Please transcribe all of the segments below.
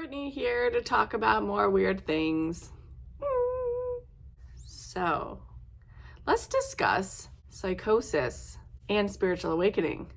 Courtney here to talk about more weird things. So, let's discuss psychosis and spiritual awakening.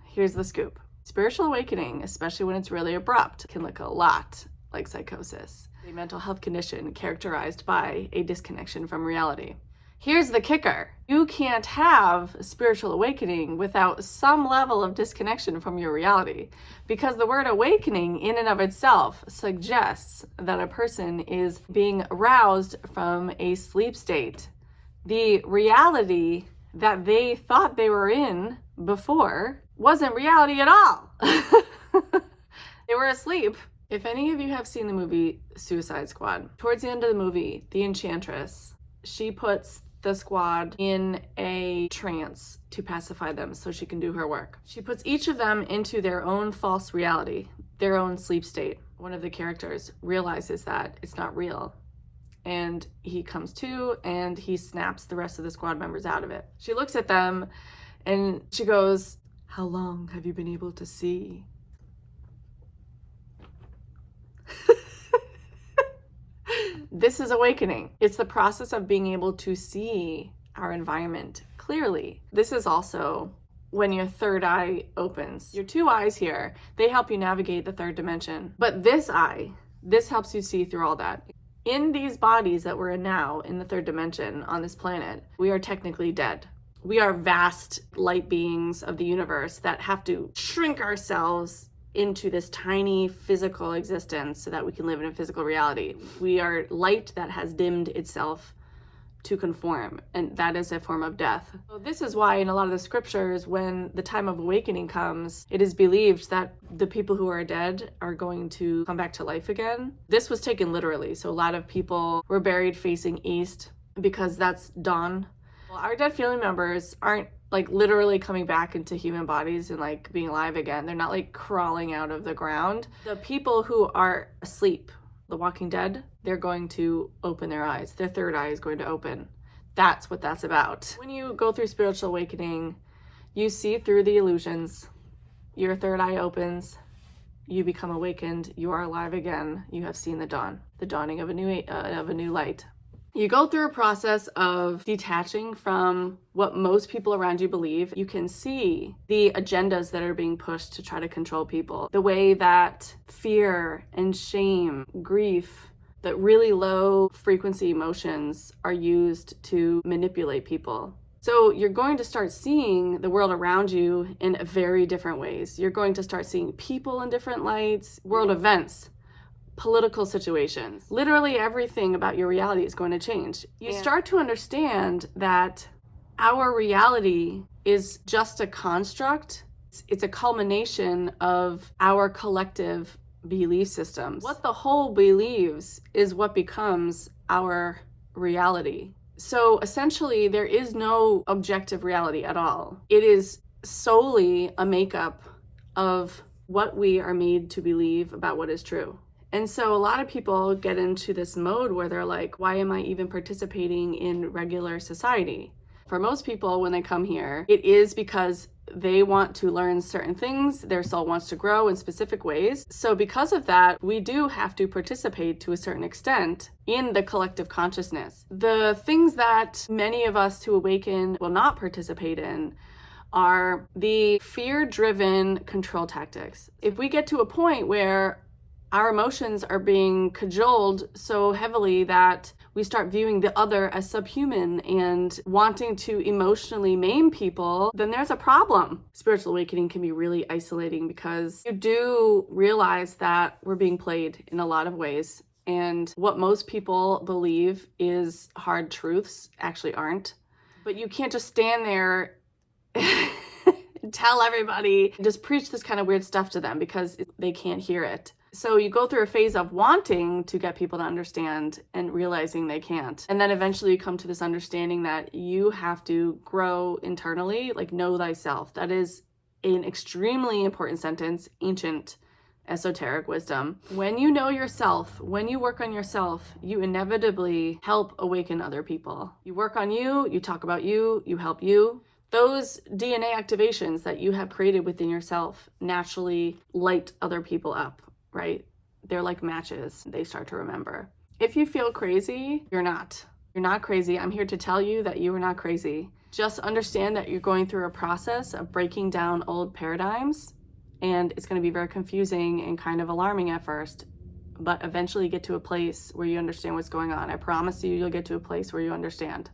Here's the scoop. Spiritual awakening, especially when it's really abrupt, can look a lot like psychosis, a mental health condition characterized by a disconnection from reality. Here's the kicker. You can't have spiritual awakening without some level of disconnection from your reality, because the word awakening in and of itself suggests that a person is being aroused from a sleep state. The reality that they thought they were in before wasn't reality at all. They were asleep. If any of you have seen the movie Suicide Squad, towards the end of the movie, the Enchantress, she puts the squad in a trance to pacify them so she can do her work. She puts each of them into their own false reality, their own sleep state. One of the characters realizes that it's not real, and he comes to and he snaps the rest of the squad members out of it. She looks at them and she goes, "How long have you been able to see?" This is awakening. It's the process of being able to see our environment clearly. This is also when your third eye opens. Your two eyes here, they help you navigate the third dimension. But this eye, this helps you see through all that. In these bodies that we're in now, in the third dimension on this planet, we are technically dead. We are vast light beings of the universe that have to shrink ourselves into this tiny physical existence so that we can live in a physical reality. We are light that has dimmed itself to conform, and that is a form of death. So this is why in a lot of the scriptures, when the time of awakening comes, it is believed that the people who are dead are going to come back to life again. This was taken literally, so a lot of people were buried facing east because that's dawn. Well, our dead family members aren't like literally coming back into human bodies and like being alive again. They're not like crawling out of the ground. The people who are asleep, the Walking Dead, they're going to open their eyes. Their third eye is going to open. That's what that's about. When you go through spiritual awakening, you see through the illusions. Your third eye opens. You become awakened. You are alive again. You have seen the dawn, the dawning of a new light. You go through a process of detaching from what most people around you believe. You can see the agendas that are being pushed to try to control people. The way that fear and shame, grief, that really low frequency emotions are used to manipulate people. So you're going to start seeing the world around you in very different ways. You're going to start seeing people in different lights, world events, political situations. Literally everything about your reality is going to change. You start to understand that our reality is just a construct. It's a culmination of our collective belief systems. What the whole believes is what becomes our reality. So essentially, there is no objective reality at all. It is solely a makeup of what we are made to believe about what is true. And so a lot of people get into this mode where they're like, why am I even participating in regular society? For most people, when they come here, it is because they want to learn certain things. Their soul wants to grow in specific ways. So because of that, we do have to participate to a certain extent in the collective consciousness. The things that many of us who awaken will not participate in are the fear-driven control tactics. If we get to a point where our emotions are being cajoled so heavily that we start viewing the other as subhuman and wanting to emotionally maim people, then there's a problem. Spiritual awakening can be really isolating because you do realize that we're being played in a lot of ways. And what most people believe is hard truths actually aren't. But you can't just stand there and tell everybody, just preach this kind of weird stuff to them because they can't hear it. So you go through a phase of wanting to get people to understand and realizing they can't. And then eventually you come to this understanding that you have to grow internally, like know thyself. That is an extremely important sentence, ancient esoteric wisdom. When you know yourself, when you work on yourself, you inevitably help awaken other people. You work on you, you talk about you help you. Those DNA activations that you have created within yourself naturally light other people up, right? They're like matches. They start to remember. If you feel crazy, you're not. You're not crazy. I'm here to tell you that you are not crazy. Just understand that you're going through a process of breaking down old paradigms, and it's going to be very confusing and kind of alarming at first, but eventually get to a place where you understand what's going on. I promise you, you'll get to a place where you understand.